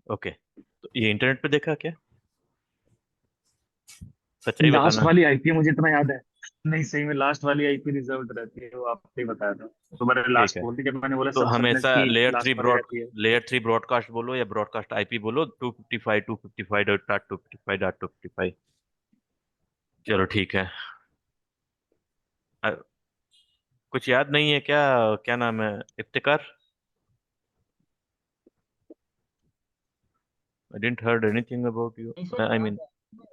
Okay, तो ये internet पे देखा क्या? सच्चाई लास्ट बताना। वाली आईपी मुझे इतना याद है। नहीं, सही में लास्ट वाली आईपी रिजर्व्ड रहती है, वो आपने बताया था। तो मैंने ठीक लास्ट है, बोल दी जब मैंने बोला तो सबनेट हमेशा की लास्ट वाली रहती है। लेयर थ्री ब्रॉडकास्ट बोलो या ब्रॉडकास्ट आईपी बोलो, 255.255.255. चलो ठीक है। अ, कुछ याद नहीं है क्या? क्या नाम है? Iftikhar? I didn't heard anything about you. नहीं सर, आई याद मीन, है।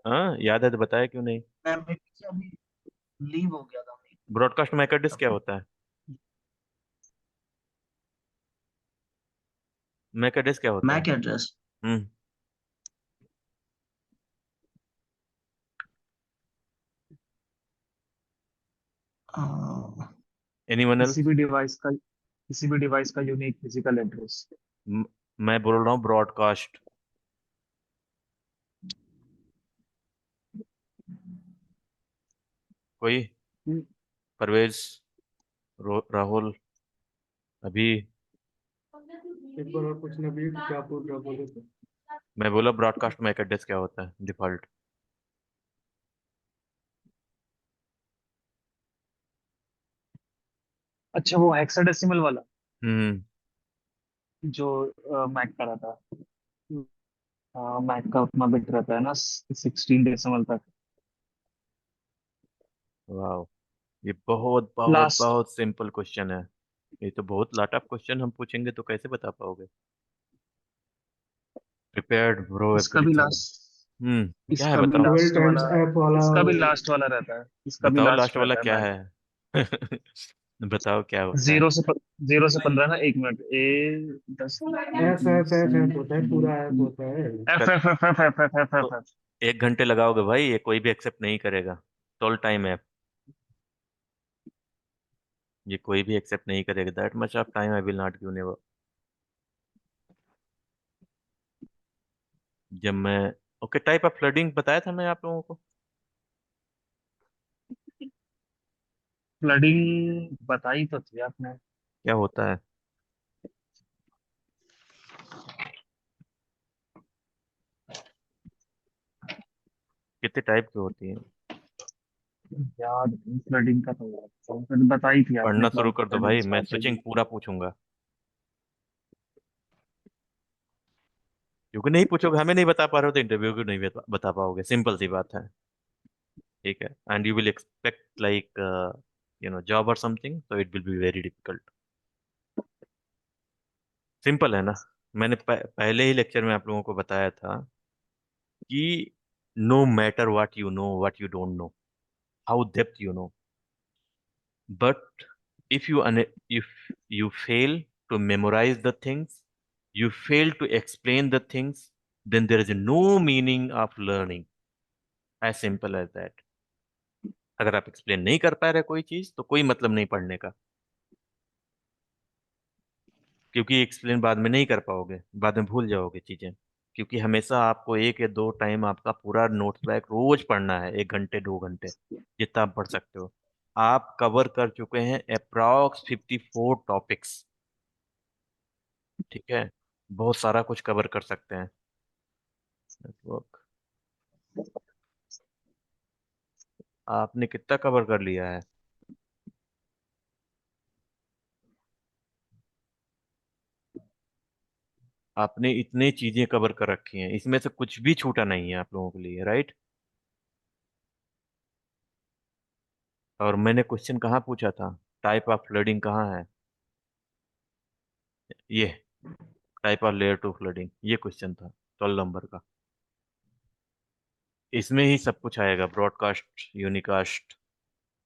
हाँ याद है तो बताया क्यों नहीं? मैं पीछे अभी लीव हो गया था मैं। ब्रॉडकास्ट मैक एड्रेस क्या होता है? मैक एड्रेस क्या होता है? MAC address. हम्म। एनीवन किसी एल्स? भी डिवाइस का, किसी भी डिवाइस का यूनिक फिजिकल एड्रेस। मैं बोल रहा हूँ ब्रॉडकास्ट। कोई? परवेज? राहुल? अभी? एक बार और पूछना भी, क्या पूछ रहा बोले तो। मैं बोला ब्रॉडकास्ट मैक एड्रेस क्या होता है डिफॉल्ट? अच्छा, वो हेक्साडेसिमल वाला हम्म। जो मैक का रहता है। मैक का उतना बिट रहता है ना, 16 डेसिमल तक। वाह, ये बहुत बहुत लास्ट। बहुत सिंपल क्वेश्चन है। ये तो बहुत लाटअप क्वेश्चन हम पूछेंगे तो कैसे बता पाओगे? प्रिपेयर्ड ब्रो इसका भी एवरीथिंग। लास्ट क्या है इसका भी बताओ? लास्ट वाला ऐप वाला, इसका भी लास्ट वाला रहता है, इसका भी बताओ लास्ट लास्ट वाला रहता है क्या मैक। है? बताओ क्या होता है? 0 से 15 ना, 1 मिनट। ए 10 एफ एफ एफ एफ होता है, पूरा एफ होता है। एफ कर, F F F F F F तो एफ एफ। 1 घंटे लगाओगे भाई, ये कोई भी एक्सेप्ट नहीं करेगा। टोल टाइम है, ये कोई भी एक्सेप्ट नहीं करेगा। That much of time I will not give never. जब मैं, ओके, टाइप ऑफ फ्लडिंग बताया था मैं आप लोगों को। फ्लडिंग बताई तो थी आपने। क्या होता है? कितने टाइप की होती है? याद फ्लडिंग का तो याद था, फिर बताई थी आपने पढ़ना शुरू क्लाउड कर दो फ्लडिंग भाई, मैं स्विचिंग स्टार्टिंग। पूरा पूछूंगा। क्योंकि नहीं पूछोगे, हमें नहीं बता पा रहे हो तो इंटरव्यू को नहीं बता पाओगे, सिंपल सी बात है। ठीक है, and you will expect like job और समथिंग, तो it will be very difficult. Simple है ना? मैंने पहले ही लेक्चर में आप लोगों को बताया था कि no matter what you don't know, how depth you know, but if if you fail to memorize the things, you fail to explain the things, then there is no meaning of learning. As simple as that. अगर आप explain नहीं कर पा रहे कोई चीज तो कोई मतलब नहीं पढ़ने का, क्योंकि एक्सप्लेन बाद में नहीं कर पाओगे, बाद में भूल जाओगे चीजें। क्योंकि हमेशा आपको 1 या 2 टाइम आपका पूरा नोट्स बैक रोज पढ़ना है, 1 घंटे 2 घंटे, जितना आप पढ़ सकते हो। आप कवर कर चुके हैं अप्रॉक्स 54 टॉपिक्स। ठीक है, बहुत सारा कुछ कवर कर सकते हैं। नेटवर्क, आपने कितना कवर कर लिया है? आपने इतनी चीजें कवर कर रखी हैं, इसमें से कुछ भी छूटा नहीं है आप लोगों के लिए, राइट? और मैंने क्वेश्चन कहाँ पूछा था? टाइप ऑफ फ्लडिंग कहाँ है? ये type of layer to flooding, ये क्वेश्चन था 12 नंबर का। इसमें ही सब कुछ आएगा, ब्रॉडकास्ट, यूनिकास्ट,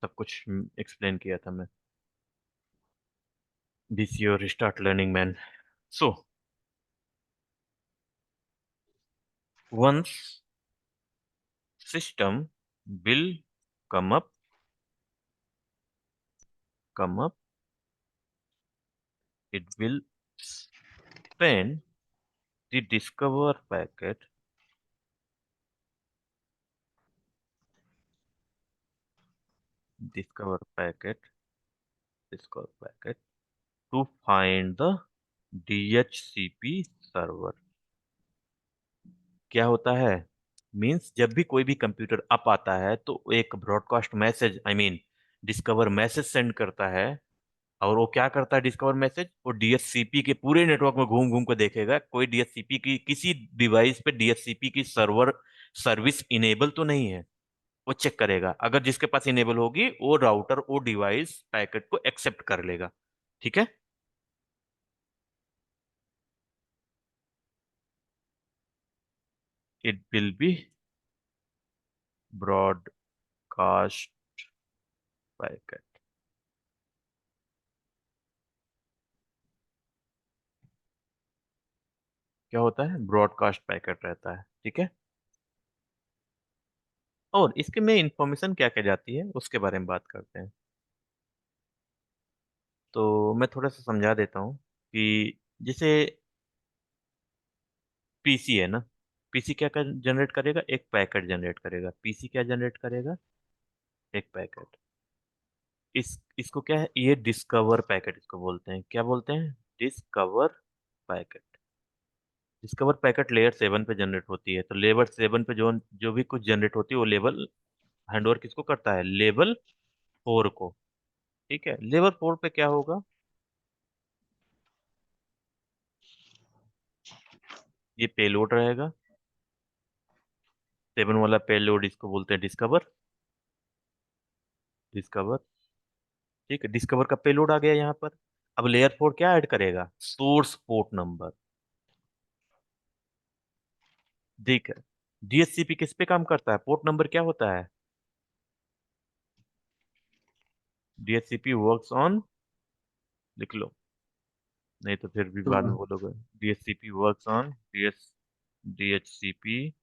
सब कुछ एक्सप्लेन किया था मैं। This your start learning man. So once system will come up, it will send the discover packet discover packet to find the DHCP server क्या होता है? मींस जब भी कोई भी कंप्यूटर अप आता है तो एक broadcast message, I mean discover message send करता है। और वो क्या करता है डिस्कवर मैसेज? वो डीएचसीपी के पूरे नेटवर्क में घूम घूम कर देखेगा कोई डीएचसीपी की किसी डिवाइस पे डीएचसीपी की सर्वर सर्विस इनेबल तो नहीं है। वो चेक करेगा, अगर जिसके पास इनेबल होगी वो राउटर वो डिवाइस पैकेट को एक्सेप्ट कर लेगा। ठीक है। It will be broadcast packet. क्या होता है? ब्रॉडकास्ट पैकेट रहता है। ठीक है। और इसके में इंफॉर्मेशन क्या क्या जाती है उसके बारे में बात करते हैं। तो मैं थोड़ा सा समझा देता हूँ कि जैसे पीसी है ना, पीसी क्या जनरेट करेगा? एक पैकेट जनरेट करेगा। पीसी क्या जनरेट करेगा? एक पैकेट। इसको क्या है? ये डिस्कवर पैकेट इसको बोलते हैं। क्या बोलते हैं? Discover packet. Discover packet layer 7 पे जनरेट होती है। तो लेयर 7 पे जो जो भी कुछ जनरेट होती है वो लेवल हैंडओवर किसको करता है? लेवल 4 को। ठीक है। लेवल 4 पे क्या होगा? ये पेलोड रहेगा। 7 वाला पेलोड इसको बोलते हैं डिस्कवर। डिस्कवर। ठीक है। डिस्कवर का पेलोड आ गया यहाँ पर। अब लेयर 4 क्या ऐड करेगा? Source port number. ठीक है। डीएचसीपी किस पे काम करता है? पोर्ट नंबर क्या होता है? डीएचसीपी वर्क्स ऑन, लिख लो नहीं तो फिर भी बाद में बोलोगे। DHCP works on DHCP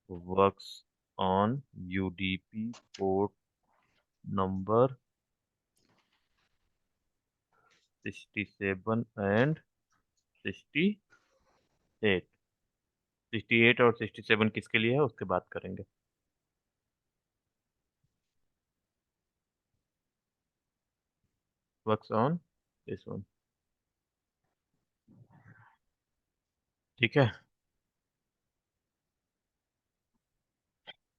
works on UDP port number 67 and 68। 68 और 67 किसके लिए है उसके बात करेंगे। Works on this one. ठीक है।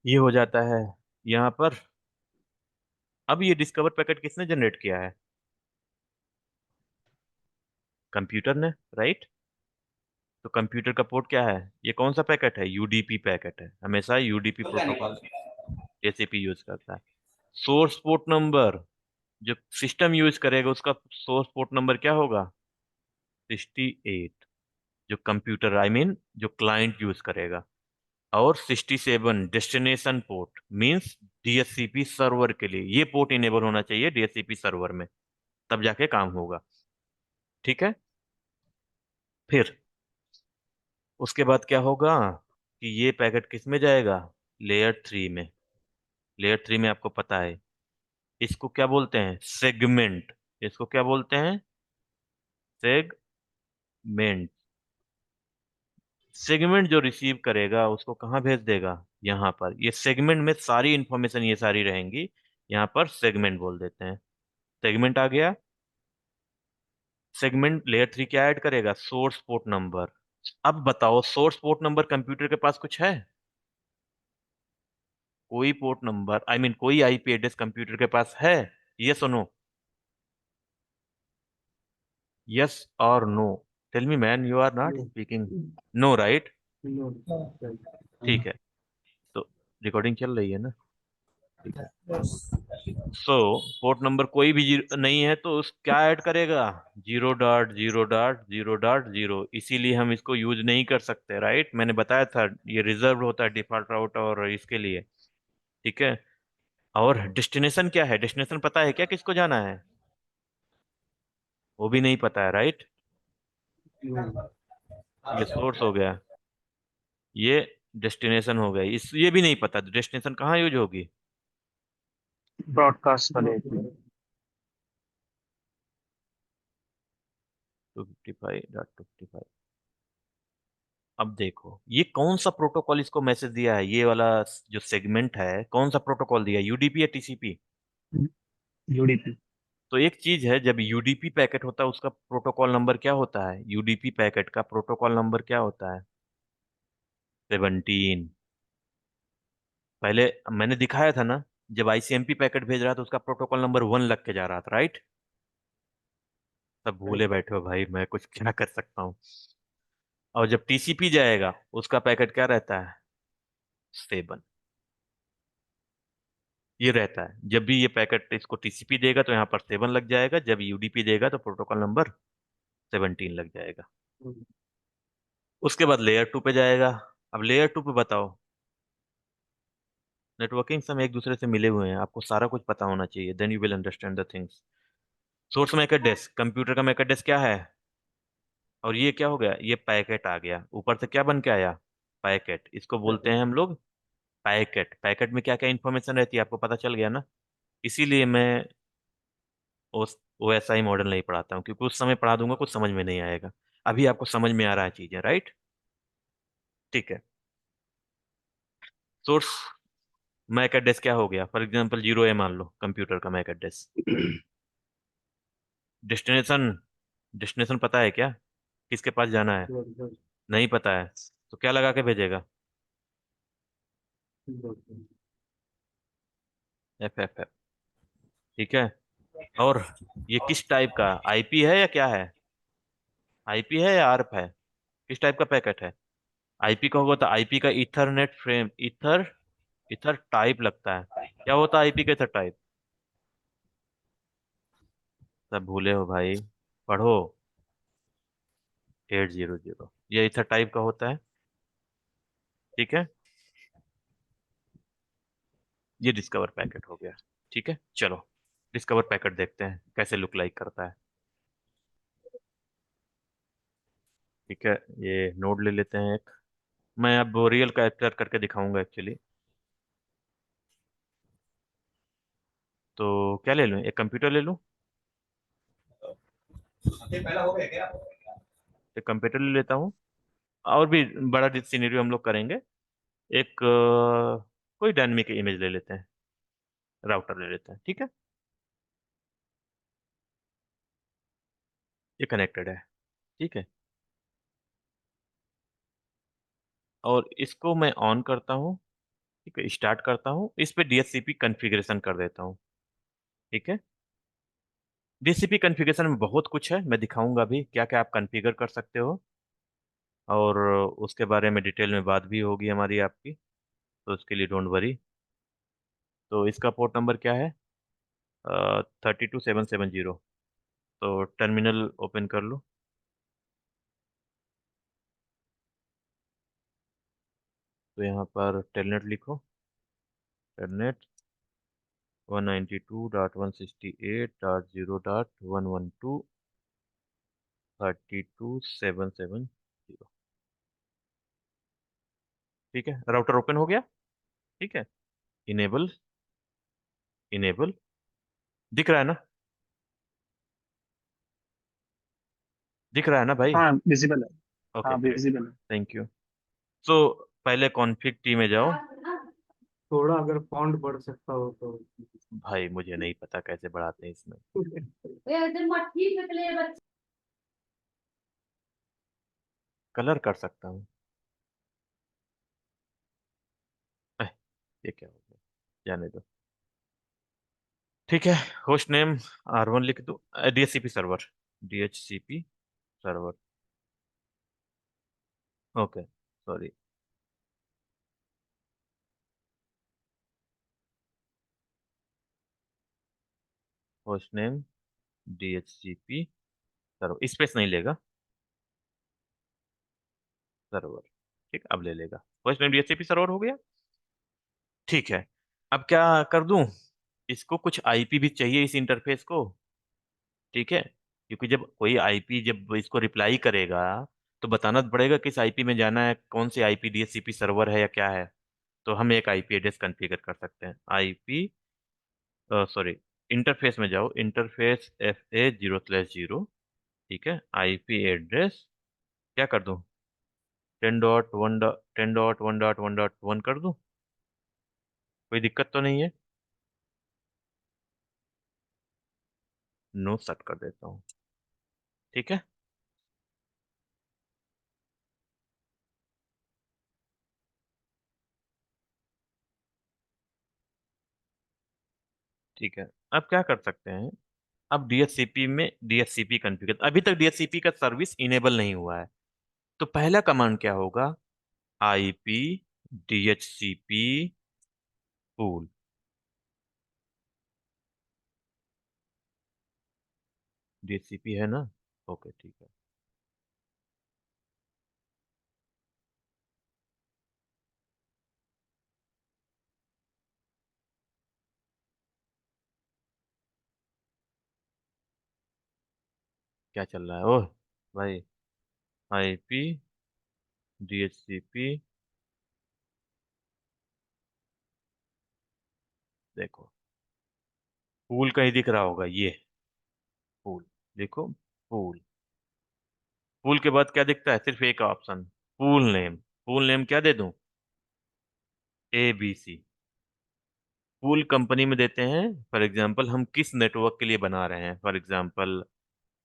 ये हो जाता है यहाँ पर। अब ये डिस्कवर पैकेट किसने जनरेट किया है? कंप्यूटर ने, राइट। तो कंप्यूटर का पोर्ट क्या है? ये कौन सा पैकेट है? यूडीपी पैकेट है। हमेशा यूडीपी प्रोटोकॉल एसीपी यूज करता है। सोर्स पोर्ट नंबर जो सिस्टम यूज करेगा उसका सोर्स पोर्ट नंबर क्या होगा? 68। जो कंप्यूटर आई मीन जो क्लाइंट यूज करेगा। और 67 destination port means DHCP server के लिए ये पोर्ट इनेबल होना चाहिए डीएचसीपी सर्वर में, तब जाके काम होगा। ठीक है। फिर उसके बाद क्या होगा कि ये पैकेट किस में जाएगा? लेयर 3 में। लेयर 3 में आपको पता है इसको क्या बोलते हैं? सेगमेंट। इसको क्या बोलते हैं? सेगमेंट। सेगमेंट जो रिसीव करेगा उसको कहाँ भेज देगा? यहाँ पर। ये सेगमेंट में सारी इंफॉर्मेशन ये सारी रहेंगी। यहाँ पर सेगमेंट बोल देते हैं। सेगमेंट आ गया। सेगमेंट लेयर 3 क्या ऐड करेगा? Source port number. अब बताओ सोर्स पोर्ट नंबर कंप्यूटर के पास कुछ है? कोई पोर्ट नंबर आई मीन कोई आईपी एड्रेस कंप्यूटर के पास है? यस और नो? यस और no? Tell me man, you are not speaking. No, right. ठीक है। तो रिकॉर्डिंग चल रही है ना? ठीक है। सो पोर्ट नंबर कोई भी नहीं है तो उस क्या ऐड करेगा? 0.0.0.0। इसीलिए हम इसको यूज नहीं कर सकते, राइट। मैंने बताया था ये रिजर्व होता है डिफॉल्ट राउट और इसके लिए। ठीक है। और डेस्टिनेशन क्या है? डेस्टिनेशन पता है क्या किसको जाना है? वो भी नहीं पता है, राइट। ये सोर्स हो गया। ये डेस्टिनेशन हो गया। इस ये भी नहीं पता डेस्टिनेशन कहाँ यूज होगी। ब्रॉडकास्ट का देख लो। 255.255। अब देखो ये कौन सा प्रोटोकॉल इसको मैसेज दिया है? ये वाला जो सेगमेंट है कौन सा प्रोटोकॉल दिया है? यूडीपी या टीसीपी? यूडीपी। तो एक चीज है, जब यूडीपी पैकेट होता है उसका प्रोटोकॉल नंबर क्या होता है? यूडीपी पैकेट का प्रोटोकॉल नंबर क्या होता है? 17। पहले मैंने दिखाया था ना, जब आईसीएमपी पैकेट भेज रहा था उसका प्रोटोकॉल नंबर 1 लग के जा रहा था, राइट? सब भूले बैठे हो भाई, मैं कुछ क्या कर सकता हूँ। और जब टीसीपी जाएगा उसका पैकेट क्या रहता है? 7। ये रहता है, जब भी ये पैकेट इसको टीसीपी देगा तो यहाँ पर 7 लग जाएगा, जब यूडीपी देगा तो प्रोटोकॉल नंबर 17 लग जाएगा। उसके बाद लेयर 2 पे जाएगा। अब लेयर 2 पे बताओ, नेटवर्किंग से हम एक दूसरे से मिले हुए हैं, आपको सारा कुछ पता होना चाहिए, then you will understand the things. Source MAC address, computer का मैक एड्रेस क्या है? और ये क्या हो गया? ये पैकेट आ गया, ऊपर से क्या बन के आया? पैकेट। इसको बोलते हैं हम लोग पैकेट। पैकेट में क्या क्या इन्फॉर्मेशन रहती है आपको पता चल गया ना? इसीलिए मैं उस वैसा ही मॉडल नहीं पढ़ाता हूँ, क्योंकि उस समय पढ़ा दूंगा कुछ समझ में नहीं आएगा। अभी आपको समझ में आ रहा है चीजें, राइट? ठीक है। सोर्स मैक एड्रेस क्या हो गया? फॉर एग्जांपल 0A मान लो कंप्यूटर का मैक एड्रेस। डेस्टिनेशन, डेस्टिनेशन पता है क्या? किसके पास जाना है? नहीं पता है, तो क्या लगा के भेजेगा? FFF। ठीक है। और ये किस टाइप का आईपी है या क्या है? आईपी है या आरप है? किस टाइप का पैकेट है? आईपी का होगा तो आईपी का Ethernet frame, ether, ether type लगता है। क्या होता है आईपी का ईथर टाइप? सब भूले हो भाई, पढ़ो। 800, ये ईथर टाइप का होता है। ठीक है। ये डिस्कवर पैकेट हो गया। ठीक है, चलो डिस्कवर पैकेट देखते हैं कैसे लुक लाइक करता है। ठीक है, ये नोड ले लेते हैं एक। मैं अब रियल कैरेक्टर करके दिखाऊंगा एक्चुअली। तो क्या ले लूँ, एक कंप्यूटर ले लूँ? एक कंप्यूटर ले लेता हूँ। और भी बड़ा सिनेरियो हम लोग करेंगे। एक कोई डायनेमिक इमेज ले लेते हैं, राउटर ले लेते हैं, ठीक है। ये कनेक्टेड है, ठीक है। और इसको मैं ऑन करता हूँ, ठीक है, स्टार्ट करता हूँ, इस पे डीएचसीपी कॉन्फ़िगरेशन कर देता हूँ। ठीक है। डीएचसीपी कॉन्फ़िगरेशन में बहुत कुछ है, मैं दिखाऊंगा अभी क्या क्या आप कॉन्फ़िगर कर सकते हो। और उसके बारे में डिटेल में बात भी होगी हमारी आपकी, तो उसके लिए डोंट वरी। तो इसका पोर्ट नंबर क्या है? 32770। तो टर्मिनल ओपन कर लो। तो यहाँ पर टेलनेट लिखो। टेलनेट 192.168.0.112.32.770। ठीक है, राउटर ओपन हो गया। ठीक है। इनेबल, इनेबल, दिख रहा है ना? दिख रहा है ना भाई? हाँ विजिबल है। ओके हाँ ग्रेट, विजिबल है। Thank you. सो पहले कॉन्फ़िग टी में जाओ। थोड़ा अगर फॉन्ट बढ़ सकता हो तो। भाई मुझे नहीं पता कैसे बढ़ाते हैं इसमें। कलर कर सकता हूँ। एह, ये क्या हो गया, जाने दो। ठीक है। होस्ट नेम R1 लिख दो। DHCP server, DHCP server. Okay, sorry. Host name DHCP server, space नहीं लेगा, सर्वर। ठीक, अब ले लेगा। होस्ट नेम DHCP सर्वर हो गया। ठीक है। अब क्या कर दूं, इसको कुछ आईपी भी चाहिए इस इंटरफेस को। ठीक है, क्योंकि जब कोई आईपी जब इसको रिप्लाई करेगा तो बताना तो पड़ेगा किस आईपी में जाना है, कौन से आईपी, DHCP सर्वर है या क्या है। तो हम एक आईपी एड्रेस कॉन्फ़िगर कर सकते हैं। आईपी, सॉरी, इंटरफेस में जाओ, इंटरफेस FA0/0। ठीक है, आईपी एड्रेस क्या कर दूं? 10.1.10.1.1.1 कर दूं? कोई दिक्कत तो नहीं है? नो सेट कर देता हूँ। ठीक है। ठीक है। अब क्या कर सकते हैं, अब डीएचसीपी में डीएचसीपी कॉन्फ़िगर, अभी तक डीएचसीपी का सर्विस इनेबल नहीं हुआ है। तो पहला कमांड क्या होगा, आईपी डीएचसीपी पूल। डीएचसीपी है ना, ओके ठीक है। क्या चल रहा है ओह भाई, आईपी डीएचसीपी, देखो पूल कहीं दिख रहा होगा, ये पूल, देखो पूल। पूल के बाद क्या दिखता है, सिर्फ एक option, pool name. Pool name क्या दे दूं, A B C. Pool company में देते हैं, फॉर एग्जांपल हम किस नेटवर्क के लिए बना रहे हैं, फॉर एग्जांपल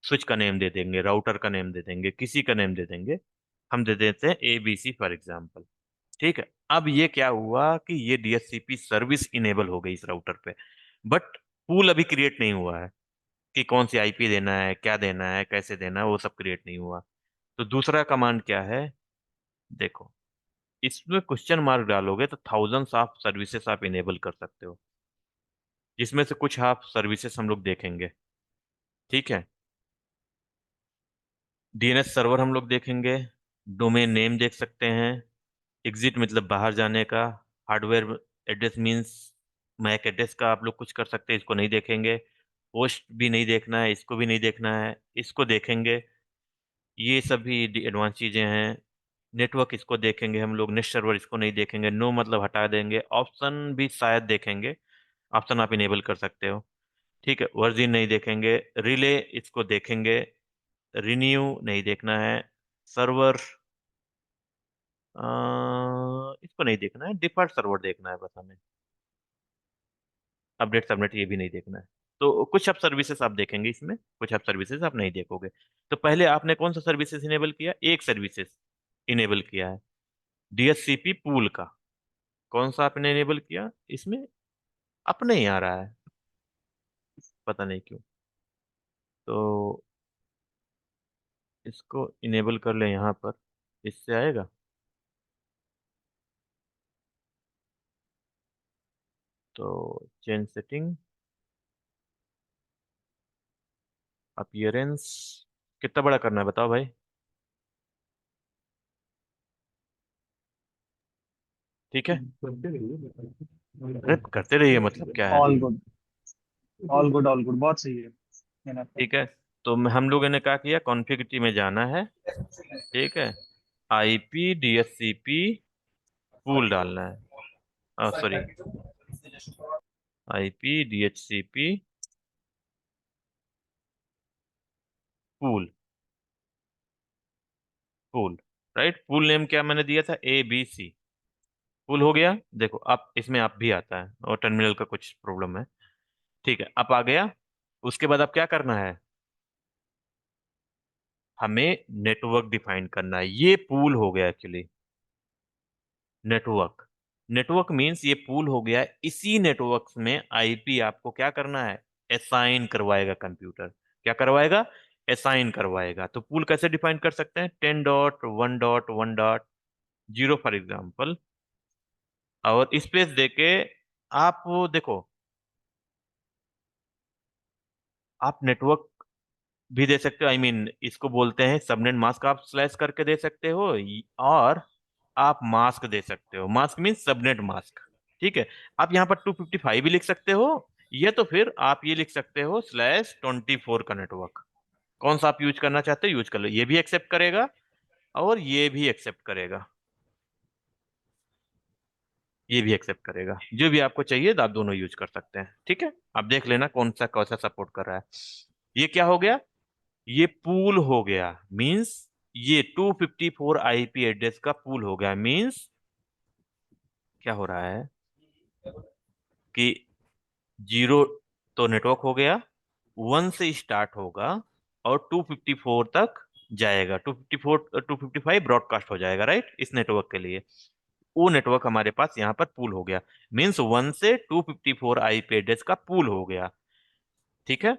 स्विच का नेम दे देंगे, राउटर का नेम दे देंगे, किसी का नेम दे देंगे। हम दे देते हैं A B C for example. ठीक है। अब ये क्या हुआ कि ये डीएचसीपी सर्विस इनेबल हो गई इस राउटर पे, बट पूल अभी क्रिएट नहीं हुआ है कि कौन सी आईपी देना है, क्या देना है, कैसे देना है, वो सब क्रिएट नहीं हुआ। तो दूसरा कमांड क्या है, देखो इसमें क्वेश्चन मार्क डालोगे तो थाउजेंड्स ऑफ सर्विसेज आप इनेबल कर सकते हो, जिसमें से कुछ आप सर्विसेज हम लोग देखेंगे। ठीक है। डीएनएस सर्वर हम लोग देखेंगे, डोमेन नेम देख सकते हैं, एग्जिट मतलब बाहर जाने का, hardware address means MAC address का आप लोग कुछ कर सकते हैं, इसको नहीं देखेंगे। पोस्ट भी नहीं देखना है, इसको भी नहीं देखना है, इसको देखेंगे। ये सभी एडवांस चीजें हैं। नेटवर्क इसको देखेंगे हम लोग, नेट सर्वर इसको नहीं देखेंगे, नो मतलब हटा देंगे, ऑप्शन भी शायद देखेंगे, ऑप्शन आप इनेबल कर सकते हो। ठीक है, वर्जन नहीं देखेंगे, रिले इसको देखेंगे, रिन्यू नहीं देखना है, सर्वर इसको नहीं देखना है, डिफॉल्ट सर्वर देखना है बस हमें, अपडेट सबनेट ये भी नहीं देखना है। तो कुछ अब सर्विसेज आप देखेंगे इसमें, कुछ अब सर्विसेज आप नहीं देखोगे। तो पहले आपने कौन सा सर्विसेज इनेबल किया, एक सर्विसेज इनेबल किया है, डीएचसीपी पूल का। कौन सा आपने इनेबल किया इसमें, अपने ही आ रहा है, पता नहीं क्यों। तो इसको इनेबल कर ले यहाँ पर, इससे आएगा। तो चेंज सेटिंग, अपीयरेंस, कितना बड़ा करना है बताओ भाई। ठीक है। अरे करते रहिए, मतलब क्या है। All good, all good, all good, बहुत सही है। मैंने ठीक है। तो हम लोगों ने क्या किया, कॉन्फ़िगरिटी में जाना है। ठीक है। आईपी डीएचसीपी पूल डालना है, sorry, IP DHCP pool, pool, right. Pool name क्या मैंने दिया था, ए बी सी। पूल हो गया, देखो आप इसमें आप भी आता है और टर्मिनल का कुछ प्रॉब्लम है। ठीक है, अब आ गया। उसके बाद अब क्या करना है, हमें नेटवर्क डिफाइन करना है। ये पूल हो गया एक्चुअली, नेटवर्क। नेटवर्क मींस ये पूल हो गया, इसी नेटवर्क में आईपी आपको क्या करना है, असाइन करवाएगा कंप्यूटर। क्या करवाएगा, असाइन करवाएगा। तो पूल कैसे डिफाइन कर सकते हैं, 10.1.1.0 फॉर एग्जांपल, और स्पेस देके आप वो देखो, आप नेटवर्क भी दे सकते हो, आई मीन इसको बोलते हैं सबनेट मास्क, आप स्लैश करके दे सकते हो, और आप मास्क दे सकते हो, मास्क मीन्स सबनेट मास्क। ठीक है। आप यहाँ पर 255 भी लिख सकते हो, या तो फिर आप ये लिख सकते हो /24 का नेटवर्क। कौन सा आप यूज करना चाहते हो यूज कर लो, ये भी एक्सेप्ट करेगा और ये भी एक्सेप्ट करेगा, ये भी एक्सेप्ट करेगा, जो भी आपको चाहिए तो आप दोनों यूज कर सकते हैं। ठीक है। आप देख लेना कौन सा कैसा सपोर्ट कर रहा है। ये क्या हो गया, ये पूल हो गया, मींस ये 254 आईपी एड्रेस का पूल हो गया। मींस क्या हो रहा है कि जीरो तो नेटवर्क हो गया, वन से स्टार्ट होगा और 254 तक जाएगा। 254 255 ब्रॉडकास्ट हो जाएगा, राइट, इस नेटवर्क के लिए। वो नेटवर्क हमारे पास यहाँ पर पूल हो गया। मीन्स 1 से 254 आईपी एड्रेस का पूल हो गया। ठीक है,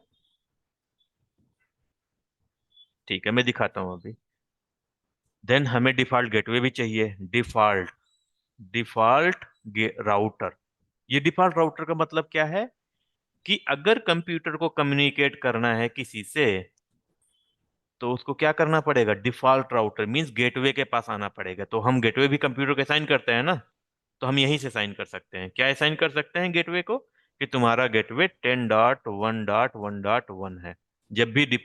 ठीक है, मैं दिखाता हूँ अभी। देन हमें डिफॉल्ट गेटवे भी चाहिए। Default default router. ये डिफॉल्ट राउटर का मतलब क्या है कि अगर कंप्यूटर को कम्युनिकेट करना है किसी से, तो उसको क्या करना पड़ेगा? डिफॉल्ट राउटर मींस गेटवे के पास आना पड़ेगा। तो हम गेटवे भी कंप्यूटर के साइन करते हैं ना, तो हम यहीं से साइन कर सकते हैं। क्या साइन कर सकते हैं गेटवे को? कि तुम्हारा गेटवे 10.1.1.1 है। जब भी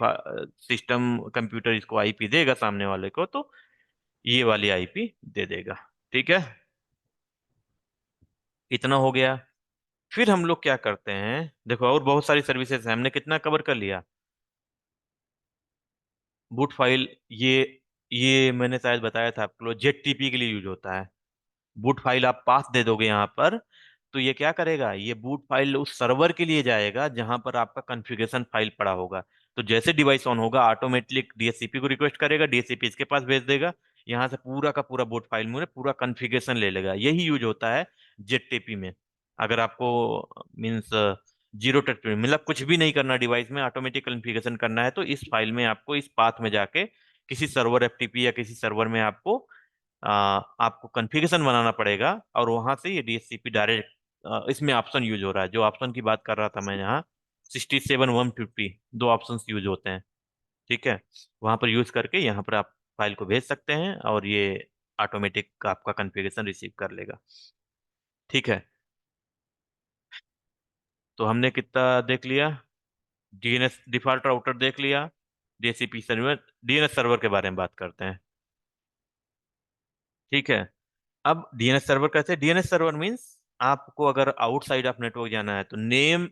सिस्टम कंप्यूटर इसको आईपी देगा सामने वाले को, तो ये वाली आईपी दे देगा। ठीक है, इतना हो गया। फिर हम लोग क्या करते हैं, देखो और बहुत सारी सर्विसेज हैं। हमने कितना कवर कर लिया? बूट फाइल, ये मैंने शायद बताया था आपको, जेटीपी के लिए यूज होता है। बूट फाइल आप पास दे दोगे यहाँ पर, तो ये क्या करेगा? ये बूट फाइल उस सर्वर के लिए जाएगा जहां पर आपका कॉन्फ़िगरेशन फाइल पड़ा होगा। तो जैसे डिवाइस ऑन होगा, ऑटोमेटिक डीएचसीपी को रिक्वेस्ट करेगा, डीएचसीपी इसके पास भेज देगा। यहाँ से पूरा का पूरा बूट फाइल में पूरा कॉन्फ़िगरेशन ले लेगा। यही यूज होता है जेटीपी में। अगर आपको मीन्स जीरो टच पे मतलब कुछ भी नहीं करना, डिवाइस में ऑटोमेटिक कॉन्फ़िगरेशन करना है, तो इस फाइल में आपको इस पाथ में जाके किसी सर्वर एफटीपी या किसी सर्वर में आपको कॉन्फ़िगरेशन बनाना पड़ेगा, और वहां से ये डीएचसीपी डायरेक्ट इसमें ऑप्शन यूज हो रहा है। जो ऑप्शन की बात कर रहा था मैं यहाँ, 67 150 दो ऑप्शन यूज होते हैं। ठीक है, वहां पर यूज करके यहाँ पर आप फाइल को भेज सकते हैं, और ये ऑटोमेटिक आपका कॉन्फ़िगरेशन रिसीव कर लेगा। ठीक है, तो हमने कितना देख लिया? डीएनएस डिफॉल्ट राउटर देख लिया। डीएचसीपी सर्वर, डीएनएस सर्वर के बारे में बात करते हैं। ठीक है, अब डीएनएस सर्वर कैसे? डीएनएस सर्वर मीन्स आपको अगर आउटसाइड ऑफ नेटवर्क जाना है, तो नेम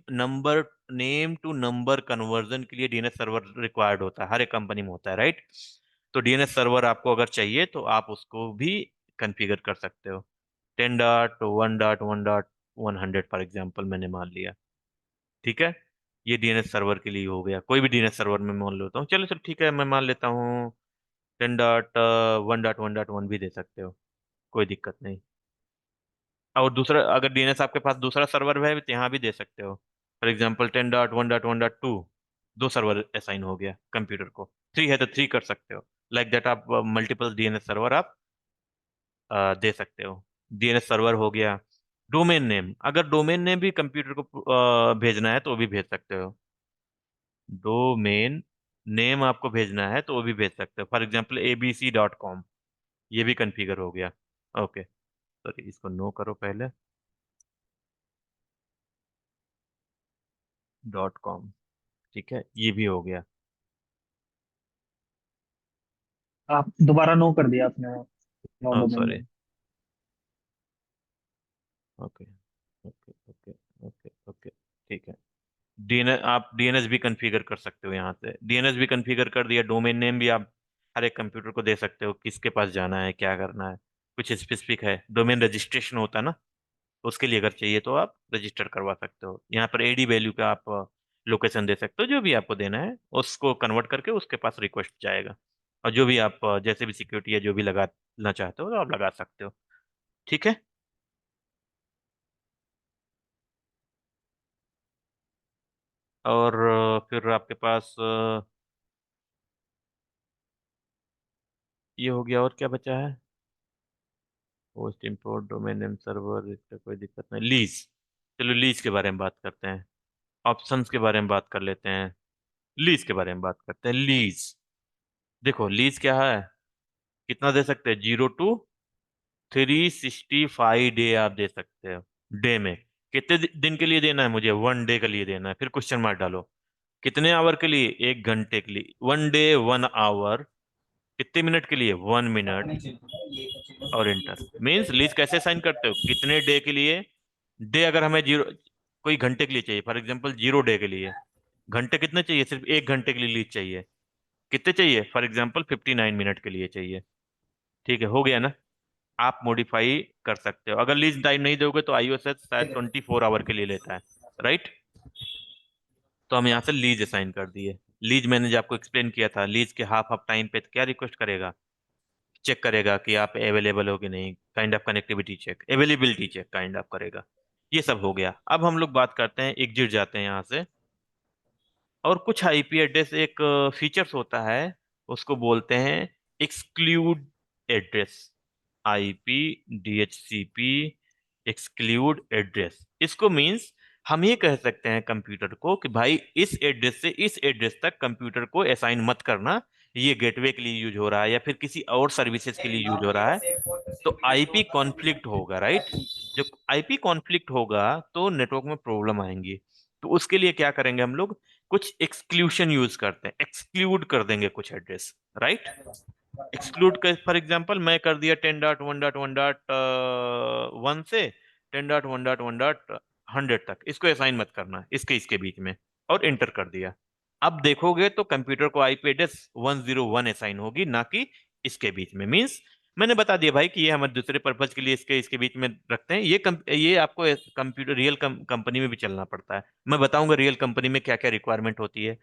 टू नंबर कन्वर्जन के लिए डीएनएस सर्वर रिक्वायर्ड होता है। हर एक कंपनी में होता है, राइट। तो डीएनएस सर्वर आपको अगर चाहिए तो आप उसको भी कॉन्फ़िगर कर सकते हो। 10.1.1.100 फॉर एग्जाम्पल मैंने मान लिया। ठीक है, ये डीएनएस सर्वर के लिए हो गया। कोई भी डीएनएस सर्वर में मान लेता हूँ, चलो चलो ठीक है, मैं मान लेता हूँ 10.1.1.1 भी दे सकते हो, कोई दिक्कत नहीं। और दूसरा, अगर डीएनएस आपके पास दूसरा सर्वर है तो यहाँ भी दे सकते हो। फॉर एग्जाम्पल 10.1.1.2, दो सर्वर असाइन हो गया कंप्यूटर को। थ्री है तो थ्री कर सकते हो। लाइक दैट आप मल्टीपल डीएनएस सर्वर आप दे सकते हो। डीएनएस सर्वर हो गया। डोमेन नेम, अगर डोमेन नेम भी कंप्यूटर को भेजना है तो वो भी भेज सकते हो। डोमेन नेम आपको भेजना है तो वो भी भेज सकते हो। फॉर एग्जाम्पल abc.com, ये भी कॉन्फ़िगर हो गया। ओके, सॉरी, इसको नो करो पहले। .com, ठीक है, ये भी हो गया। आप दोबारा नो कर दिया आपने, no domain sorry. Name. Okay, okay, okay, okay, okay, ठीक है। डीएनएस, आप डीएनएस भी कॉन्फ़िगर कर सकते हो। यहाँ से डीएनएस भी कॉन्फ़िगर कर दिया। डोमेन नेम भी आप हर एक कंप्यूटर को दे सकते हो, किसके पास जाना है, क्या करना है। कुछ स्पेसिफिक है, डोमेन रजिस्ट्रेशन होता है ना, उसके लिए अगर चाहिए तो आप रजिस्टर करवा सकते हो। यहाँ पर एडी वैल्यू का आप लोकेशन दे सकते हो, जो भी आपको देना है उसको कन्वर्ट करके उसके पास रिक्वेस्ट जाएगा। और जो भी आप जैसे भी सिक्योरिटी है जो भी लगाना चाहते हो तो आप लगा सकते हो। ठीक है, और फिर आपके पास ये हो गया। और क्या बचा है? Host import domain name server, इसका कोई दिक्कत नहीं। लीज, चलो लीज के बारे में बात करते हैं। ऑप्शंस के बारे में बात कर लेते हैं। लीज के बारे में बात करते हैं। लीज, देखो लीज क्या है, कितना दे सकते हैं? 0 to 365 डे आप दे सकते हो। डे में कितने दिन के लिए देना है? मुझे 1 डे के लिए देना है। फिर क्वेश्चन मार्क डालो। कितने आवर के लिए? 1 घंटे के लिए। 1 डे 1 आवर। कितने मिनट के लिए? 1 मिनट। और इंटर मीन्स लीज कैसे साइन करते हो? कितने डे के लिए? डे अगर हमें जीरो, कोई घंटे के लिए चाहिए, फॉर एग्जांपल 0 डे के लिए। घंटे कितने चाहिए? सिर्फ 1 घंटे के लिए लीज चाहिए। कितने चाहिए? फॉर एग्जांपल 59 मिनट के लिए चाहिए। ठीक है, हो गया ना। आप मॉडिफाई कर सकते हो। अगर लीज टाइम नहीं दोगे तो आईओएस शायद 24 आवर के लिए लेता है, राइट। तो हम यहाँ से लीज असाइन कर दिए। लीज मैंने जो आपको एक्सप्लेन किया था, लीज के हाफ ऑफ टाइम पे क्या रिक्वेस्ट करेगा, चेक करेगा कि आप अवेलेबल हो कि नहीं, kind of connectivity check, availability check kind of करेगा। ये सब हो गया। अब हम लोग बात करते हैं, एग्जिट जाते हैं यहाँ से। और कुछ आईपी एड्रेस एक फीचर्स होता है, उसको बोलते हैं exclude address. IP DHCP exclude address, इसको मींस हम ये कह सकते हैं कंप्यूटर को कि भाई इस एड्रेस से इस एड्रेस तक कंप्यूटर को असाइन मत करना, ये गेटवे के लिए यूज हो रहा है या फिर किसी और सर्विसेज के लिए यूज हो रहा है। तो आईपी कॉन्फ्लिक्ट होगा, राइट। जब आईपी कॉन्फ्लिक्ट होगा तो नेटवर्क में प्रॉब्लम आएंगी। तो उसके लिए क्या करेंगे हम लोग, कुछ एक्सक्लूशन यूज करते हैं, एक्सक्लूड कर देंगे कुछ एड्रेस, राइट। एक्सक्लूड कर, फॉर एग्जाम्पल मैं कर दिया 10.1.1.1 से 10.1.1.100 तक, इसको असाइन मत करना इसके इसके बीच में, और इंटर कर दिया। अब देखोगे तो कंप्यूटर को आईपी एड्रेस 101 असाइन होगी, ना कि इसके बीच में। मींस मैंने बता दिया भाई कि ये हमारे दूसरे पर्पज के लिए इसके इसके बीच में रखते हैं। ये आपको कंप्यूटर रियल कंपनी में भी चलना पड़ता है। मैं बताऊंगा रियल कंपनी में क्या क्या रिक्वायरमेंट होती है,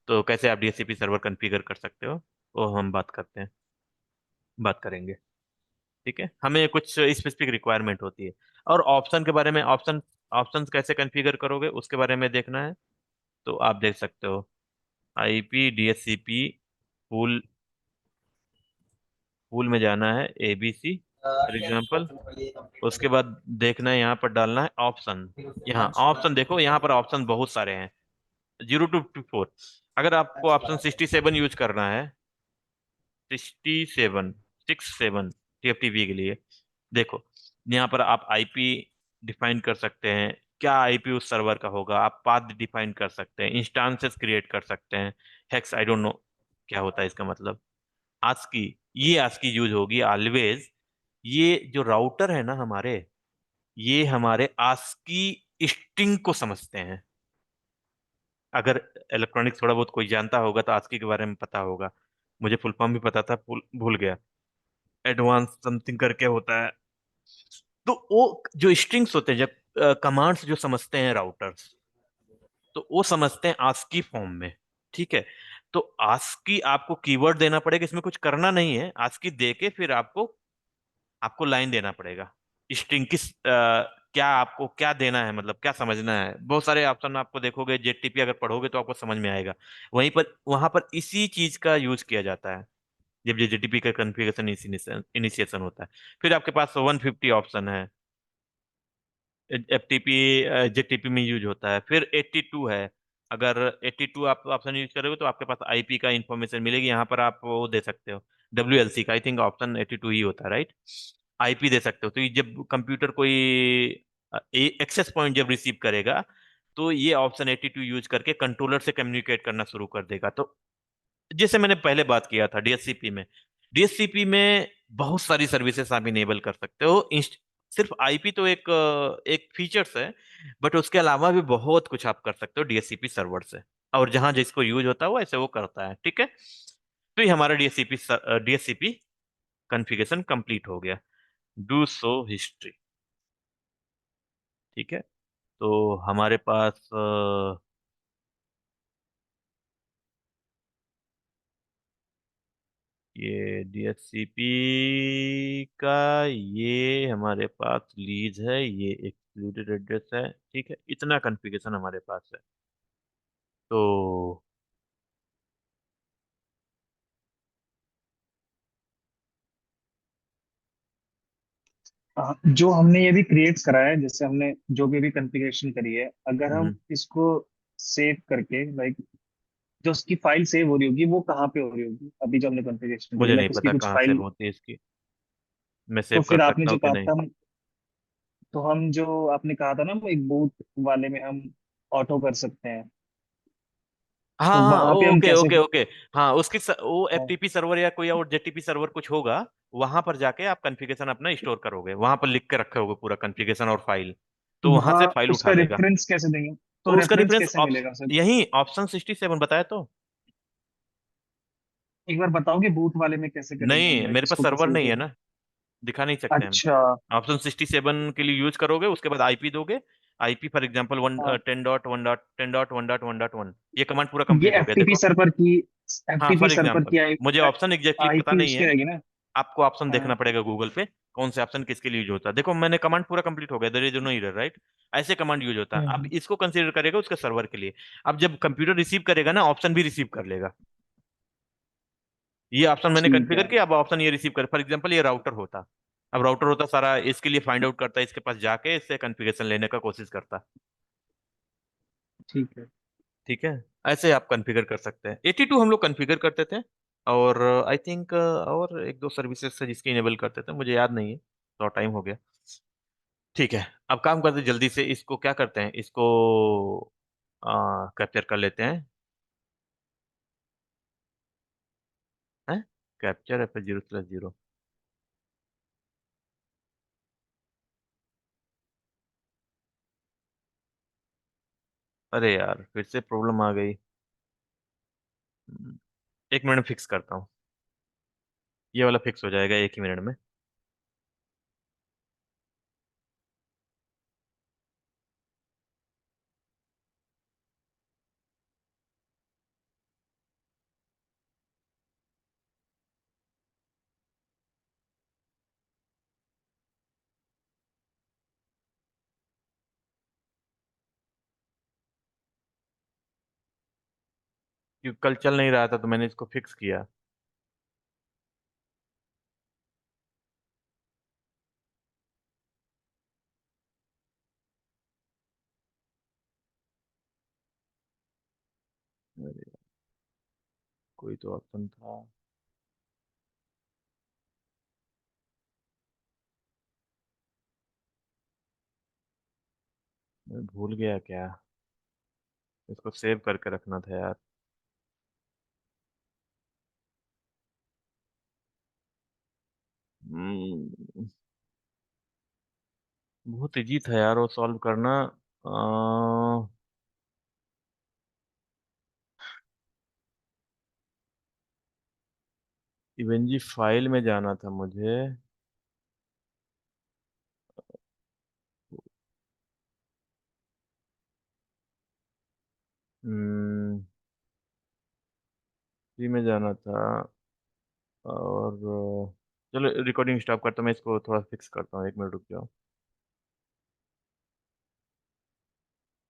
तो कैसे आप डीएचसीपी सर्वर कॉन्फ़िगर कर सकते हो, वो हम बात करते हैं, बात करेंगे। ठीक है, हमें कुछ स्पेसिफिक रिक्वायरमेंट होती है। और ऑप्शन के बारे में, ऑप्शन कैसे कॉन्फ़िगर करोगे उसके बारे में देखना है, तो आप देख सकते हो। आईपी डीएचसीपी पूल, पूल में जाना है एबीसी फॉर एग्जांपल। उसके बाद देखना है, यहाँ पर डालना है ऑप्शन। यहाँ ऑप्शन देखो, यहाँ पर ऑप्शन बहुत सारे हैं, 0 to 4। अगर आपको ऑप्शन 67 यूज करना है, 67 टीएफटीपी के लिए, देखो यहाँ पर आप आईपी डिफाइन कर सकते हैं, क्या आईपी उस सर्वर का होगा, आप पाथ डिफाइन कर सकते हैं, इंस्टांसेस क्रिएट कर सकते हैं। हेक्स आई डोंट नो क्या होता है इसका मतलब। आस्की, ये आस्की यूज होगी ऑलवेज। ये जो राउटर है ना हमारे, ये हमारे आस्की स्ट्रिंग को समझते हैं। अगर इलेक्ट्रॉनिक्स थोड़ा बहुत कोई जानता होगा तो आस्की के बारे में पता होगा। मुझे फुल फॉर्म भी पता था, भूल गया। एडवांस समथिंग करके होता है। तो वो जो स्ट्रिंग्स होते हैं, जब कमांड्स जो समझते हैं राउटर्स, तो वो समझते हैं आस्की फॉर्म में। ठीक है, तो आस्की आपको कीवर्ड देना पड़ेगा, इसमें कुछ करना नहीं है। आस्की दे के फिर आपको आपको लाइन देना पड़ेगा, स्ट्रिंग किस क्या आपको क्या देना है, मतलब क्या समझना है। बहुत सारे ऑप्शन आपको देखोगे, जेटीपी अगर पढ़ोगे तो आपको समझ में आएगा। वहीं पर वहां पर इसी चीज का यूज किया जाता है जब ये जेटीपी का कॉन्फ़िगरेशन इनिशिएशन होता है। फिर आपके पास 150 ऑप्शन है, एफटीपी जेटीपी में यूज होता है। फिर 82 है, अगर 82 आप ऑप्शन यूज करोगे तो आपके पास आईपी का इंफॉर्मेशन मिलेगी। यहाँ पर आप वो दे सकते हो, डब्ल्यूएलसी का, आई थिंक ऑप्शन 82 ही होता है, राइट। आईपी दे सकते हो। तो ये जब कंप्यूटर कोई एक्सेस पॉइंट जब रिसीव करेगा, तो ये ऑप्शन 82 यूज करके कंट्रोलर से कम्युनिकेट करना शुरू कर देगा। तो जैसे मैंने पहले बात किया था डीएचसीपी में, डीएचसीपी में बहुत सारी सर्विसेज आप इनेबल कर सकते हो। सिर्फ आईपी तो एक फीचर्स है, बट उसके अलावा भी बहुत कुछ आप कर सकते हो डीएचसीपी सर्वर से। और जहां जिसको यूज होता है वो ऐसे वो करता है, ठीक है। तो ये हमारा डीएचसीपी कॉन्फ़िगरेशन कंप्लीट हो गया। डू सो हिस्ट्री, ठीक है। तो हमारे पास ये डीएचसीपी का, ये हमारे पास लीज है, ये एक्सक्लूडेड एड्रेस है, ठीक है। इतना कॉन्फ़िगरेशन हमारे पास है। तो जो हमने ये भी क्रिएट करा है, जैसे हमने जो भी कॉन्फ़िगरेशन करी है, अगर हम हम्म, इसको सेव करके, लाइक जो उसकी फाइल सेव हो रही होगी वो कहाँ पे हो रही होगी, अभी जो हमने कॉन्फ़िगरेशन करी मुझे है, नहीं लाइक उसकी पता कुछ कहाँ से फाइल। होती है इसकी, मैं तो सेव कर फिर आपने सकता जो हूँ कि कहा नहीं। था, तो हम जो आपने कहा था ना, वो एक बूट वाले में हम ऑटो कर सकते हैं, हाँ तो हाँ, वहां पे हम ओके कैसे? Okay okay. हाँ, वो हाँ, एफटीपी सर्वर या कोई और जेटीपी सर्वर कुछ होगा, वहां पर जाके आप कॉन्फ़िगरेशन अपना स्टोर करोगे, वहां पर लिख के रखे होगे पूरा कॉन्फ़िगरेशन और फाइल, तो वहां वहाँ से फाइल उठा उसका लेगा। रेफरेंस कैसे देंगे? तो उसका रेफरेंस रेफरेंस कैसे मिलेगा सर? यही ऑप्शन 67 बताया तो। एक बार बताओगे बूट वाले में कैसे करेंगे हम, नहीं, लाइक मेरे पास इसको सर्वर कैसे नहीं है लिखेंगे? ना, दिखा नहीं सकते हम। अच्छा। ऑप्शन 67 के लिए यूज करोगे, उसके बाद आईपी दोगे, आईपी फॉर एग्जाम्पल वन हाँ, 10.1.10.1.1.1, ये कमांड पूरा ये कंप्लीट हो गया एफटीपी देखो। सर्वर की, हाँ एफटीपी फॉर सर्वर एग्जाम्पल, की मुझे ऑप्शन एग्जैक्टली पता आईपी नहीं उसकी है, रहेगी ना। आपको ऑप्शन देखना हाँ पड़ेगा गूगल पे, कौन से ऑप्शन किसके लिए यूज होता है। देखो मैंने कमांड पूरा कंप्लीट हो गया, there is no error right. ऐसे कमांड यूज होता है, अब हम्म, इसको कंसीडर करेगा उसके सर्वर के लिए। अब जब कंप्यूटर रिसीव करेगा ना, ऑप्शन भी रिसीव कर लेगा। ये ऑप्शन मैंने ठीक है। कॉन्फ़िगर किया, अब ऑप्शन ये रिसीव कर, फॉर एग्जांपल ये राउटर होता, अब राउटर होता सारा इसके लिए फाइंड आउट करता है, इसके पास जाके इससे कॉन्फ़िगरेशन लेने का कोशिश करता। ठीक है। ठीक है, ऐसे आप कॉन्फ़िगर कर सकते हैं। 82 हम लोग कॉन्फ़िगर करते थे, और आई थिंक और एक दो सर्विसेज से जिसकी इनेबल करते थे, मुझे याद नहीं है, तो टाइम हो गया। ठीक है, अब काम करते हैं जल्दी से, इसको क्या करते हैं, इसको कैप्चर कर लेते हैं। हैं, कैप्चर एफ 0/0। अरे यार फिर से प्रॉब्लम आ गई। एक मिनट में फिक्स करता हूँ, ये वाला फिक्स हो जाएगा एक ही मिनट में। क्योंकि कल चल नहीं रहा था तो मैंने इसको फिक्स किया। अरे, कोई तो ऑप्शन था। मैं भूल गया क्या, इसको सेव करके रखना था यार। हम्म, बहुत इजी था यार वो सॉल्व करना। इवेंजी फाइल में जाना था मुझे। हम्म, इसी में जाना था। और चलो रिकॉर्डिंग स्टॉप करता हूँ, मैं इसको थोड़ा फिक्स करता हूँ, एक मिनट रुक जाओ।